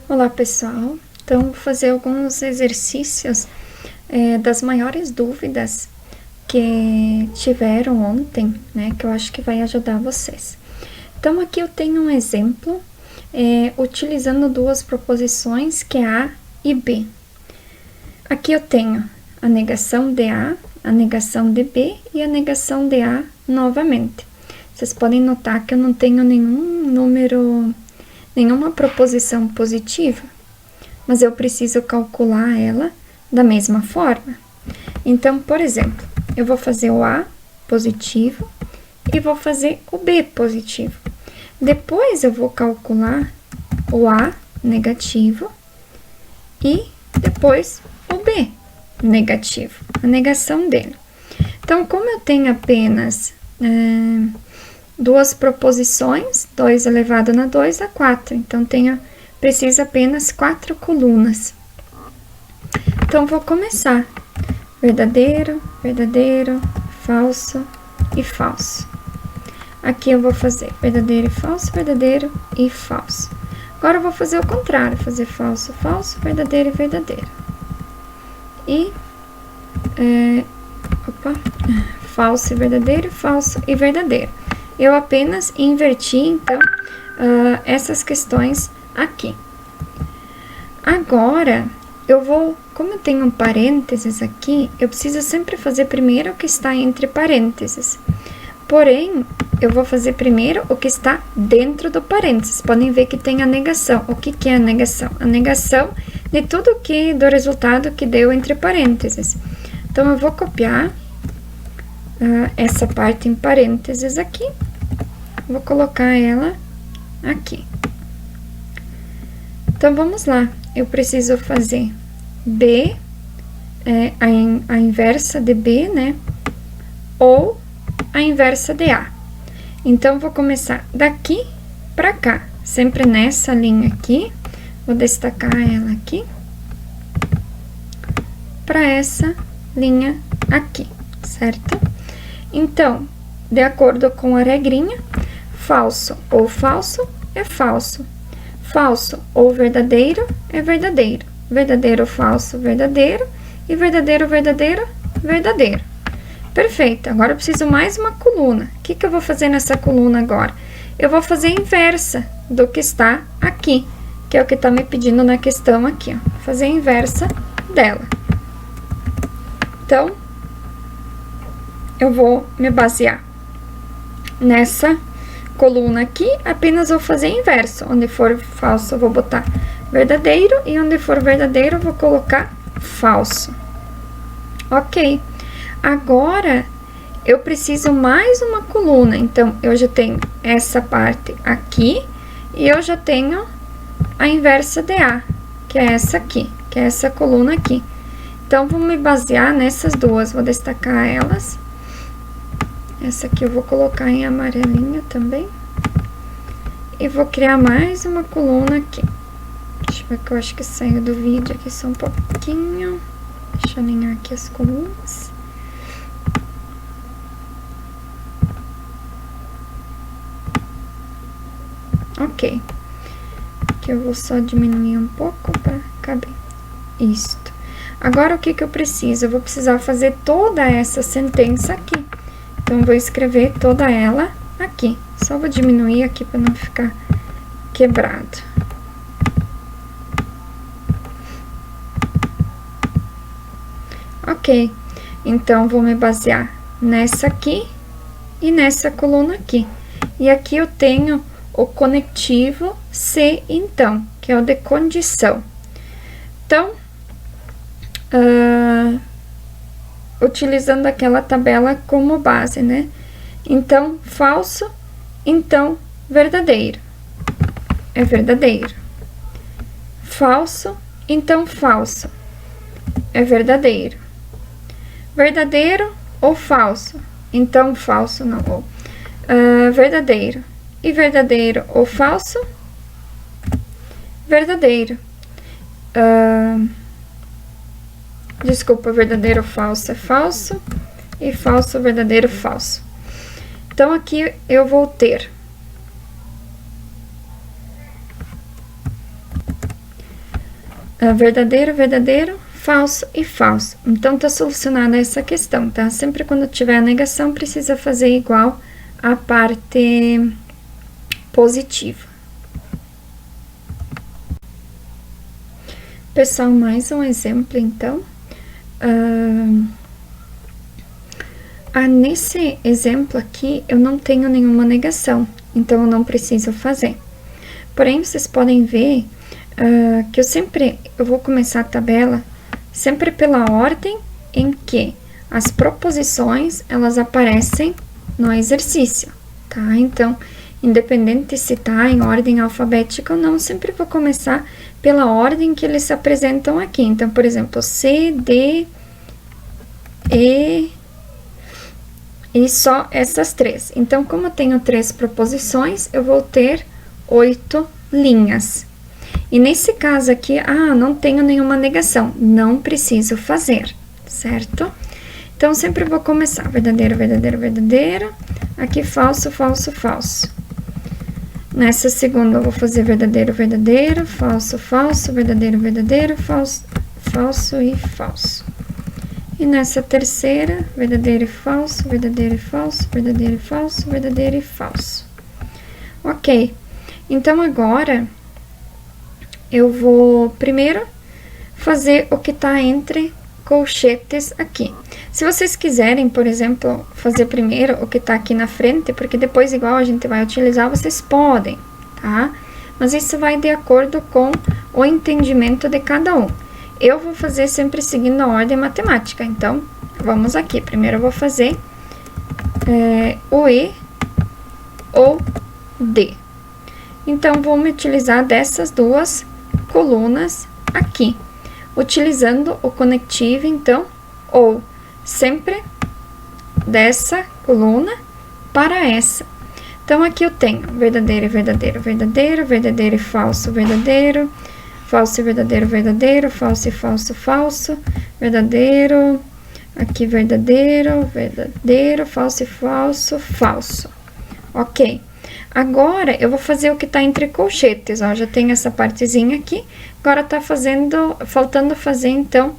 Olá pessoal, então vou fazer alguns exercícios das maiores dúvidas que tiveram ontem, né, que eu acho que vai ajudar vocês. Então aqui eu tenho um exemplo utilizando duas proposições que é A e B. Aqui eu tenho a negação de A, a negação de B e a negação de A novamente. Vocês podem notar que eu não tenho nenhuma proposição positiva, mas eu preciso calcular ela da mesma forma. Então, por exemplo, eu vou fazer o A positivo e vou fazer o B positivo. Depois eu vou calcular o A negativo e depois o B negativo, a negação dele. Então, como eu tenho apenas duas proposições, 2 elevado a 2 dá 4, então preciso apenas 4 colunas. Então, vou começar. Verdadeiro, verdadeiro, falso e falso. Aqui eu vou fazer verdadeiro e falso, verdadeiro e falso. Agora eu vou fazer o contrário, fazer falso, falso, verdadeiro e verdadeiro. E, falso e verdadeiro, falso e verdadeiro. Eu apenas inverti, então, essas questões aqui. Agora, como eu tenho um parênteses aqui, eu preciso sempre fazer primeiro o que está entre parênteses. Porém, eu vou fazer primeiro o que está dentro do parênteses. Podem ver que tem a negação. O que é a negação? A negação de tudo do resultado que deu entre parênteses. Então, eu vou copiar essa parte em parênteses aqui, vou colocar ela aqui. Então, vamos lá, eu preciso fazer B, a inversa de B, né, ou a inversa de A. Então, vou começar daqui para cá, sempre nessa linha aqui, vou destacar ela aqui, para essa linha aqui, certo? Então, de acordo com a regrinha, falso ou falso é falso. Falso ou verdadeiro é verdadeiro. Verdadeiro, falso, verdadeiro. E verdadeiro, verdadeiro, verdadeiro. Perfeito. Agora eu preciso mais uma coluna. O que eu vou fazer nessa coluna agora? Eu vou fazer a inversa do que está aqui, que é o que está me pedindo na questão aqui, ó. Fazer a inversa dela. Então, eu vou me basear nessa coluna aqui, apenas vou fazer inverso. Onde for falso, eu vou botar verdadeiro, e onde for verdadeiro, eu vou colocar falso. Ok. Agora, eu preciso mais uma coluna. Então, eu já tenho essa parte aqui, e eu já tenho a inversa de A, que é essa aqui, que é essa coluna aqui. Então, vou me basear nessas duas, vou destacar elas. Essa aqui eu vou colocar em amarelinha também. E vou criar mais uma coluna aqui. Deixa eu ver que eu acho que saiu do vídeo aqui só um pouquinho. Deixa eu alinhar aqui as colunas. Ok. Aqui eu vou só diminuir um pouco para caber. Isto. Agora, o que eu preciso? Eu vou precisar fazer toda essa sentença aqui. Então, vou escrever toda ela aqui. Só vou diminuir aqui para não ficar quebrado. Ok. Então, vou me basear nessa aqui e nessa coluna aqui. E aqui eu tenho o conectivo se então, que é o de condição. Então, utilizando aquela tabela como base, né? Então, falso, então, verdadeiro. É verdadeiro. Falso, então, falso. É verdadeiro. Verdadeiro ou falso? Então, falso não. Ou, verdadeiro. E verdadeiro ou falso? Verdadeiro. Desculpa, verdadeiro ou falso é falso, e falso, verdadeiro, falso. Então, aqui eu vou ter verdadeiro, verdadeiro, falso e falso. Então, tá solucionada essa questão, tá? Sempre quando tiver a negação, precisa fazer igual a parte positiva. Pessoal, mais um exemplo, então. Nesse exemplo aqui, eu não tenho nenhuma negação, então eu não preciso fazer. Porém, vocês podem ver que eu vou começar a tabela sempre pela ordem em que as proposições, elas aparecem no exercício, tá? Então, independente se tá em ordem alfabética ou não, sempre vou começar pela ordem que eles se apresentam aqui. Então, por exemplo, C, D, E e só essas três. Então, como eu tenho 3 proposições, eu vou ter 8 linhas. E nesse caso aqui, não tenho nenhuma negação, não preciso fazer, certo? Então, sempre vou começar verdadeiro, verdadeiro, verdadeiro, aqui falso, falso, falso. Nessa segunda, eu vou fazer verdadeiro, verdadeiro, falso, falso, verdadeiro, verdadeiro, falso, falso e falso. E nessa terceira, verdadeiro e falso, verdadeiro e falso, verdadeiro e falso, verdadeiro e falso. Ok. Então, agora, eu vou primeiro fazer o que tá entre colchetes aqui. Se vocês quiserem, por exemplo, fazer primeiro o que tá aqui na frente, porque depois, igual a gente vai utilizar, vocês podem, tá? Mas isso vai de acordo com o entendimento de cada um. Eu vou fazer sempre seguindo a ordem matemática, então, vamos aqui. Primeiro eu vou fazer o E ou D. Então, vou me utilizar dessas duas colunas aqui, utilizando o conectivo, então, ou sempre dessa coluna para essa. Então, aqui eu tenho verdadeiro e verdadeiro, verdadeiro, verdadeiro e falso, verdadeiro, falso e verdadeiro, verdadeiro, falso e falso, falso, verdadeiro, aqui verdadeiro, verdadeiro, falso e falso, falso. Ok. Agora, eu vou fazer o que tá entre colchetes, ó, já tem essa partezinha aqui, agora tá faltando fazer, então,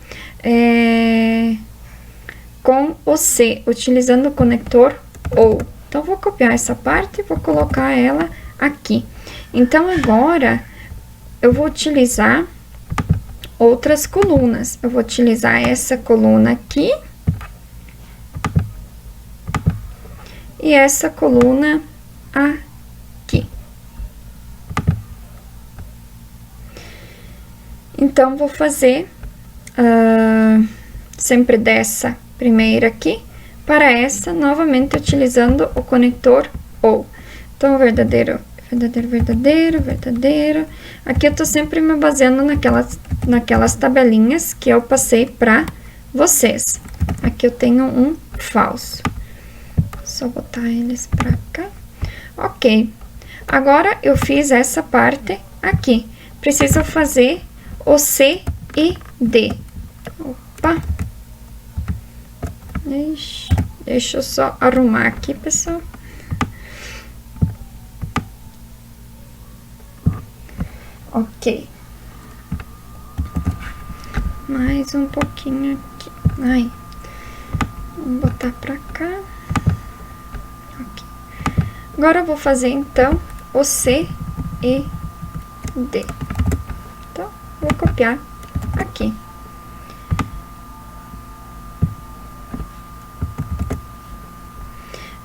com o C, utilizando o conector OU. Então, vou copiar essa parte e vou colocar ela aqui. Então, agora, eu vou utilizar outras colunas. Eu vou utilizar essa coluna aqui e essa coluna aqui. Então, vou fazer sempre dessa primeira aqui para essa, novamente utilizando o conector OU. Então, verdadeiro, verdadeiro, verdadeiro, verdadeiro. Aqui eu tô sempre me baseando naquelas tabelinhas que eu passei para vocês. Aqui eu tenho um falso. Só botar eles para cá. Ok. Agora, eu fiz essa parte aqui. Preciso fazer o C e D. Opa! Deixa eu só arrumar aqui, pessoal. Ok. Mais um pouquinho aqui. Aí. Vamos botar pra cá. Ok. Agora eu vou fazer, então, o C e D. Então, vou copiar aqui.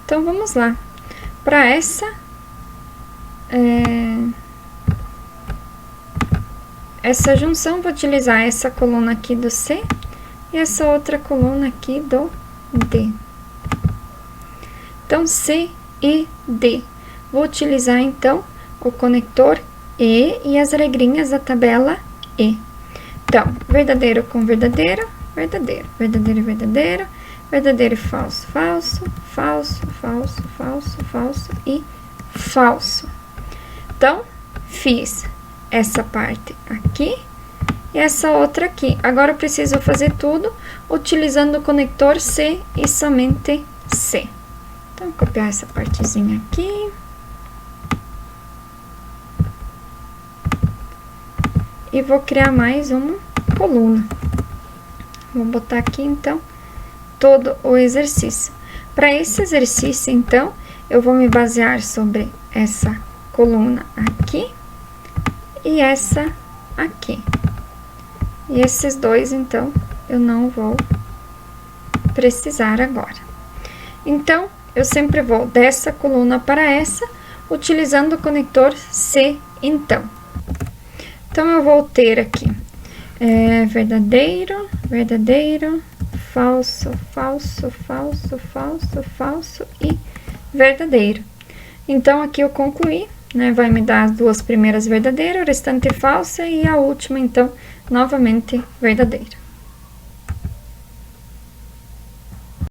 Então, vamos lá. Para essa junção, vou utilizar essa coluna aqui do C e essa outra coluna aqui do D. Então, C e D. Vou utilizar, então, o conector E e as regrinhas da tabela E. Então, verdadeiro com verdadeiro, verdadeiro, verdadeiro e verdadeiro, verdadeiro e falso, falso, falso, falso, falso, falso e falso. Então, fiz essa parte aqui e essa outra aqui. Agora, eu preciso fazer tudo utilizando o conector C e somente C. Então, copiar essa partezinha aqui. e vou criar mais uma coluna. Vou botar aqui, então, todo o exercício. Para esse exercício, então, eu vou me basear sobre essa coluna aqui e essa aqui. E esses dois, então, eu não vou precisar agora. Então, eu sempre vou dessa coluna para essa, utilizando o conector C, então. Então, eu vou ter aqui verdadeiro, verdadeiro, falso, falso, falso, falso, falso e verdadeiro. Então, aqui eu concluí, né? Vai me dar as duas primeiras verdadeiras, o restante falsa e a última, então, novamente verdadeira.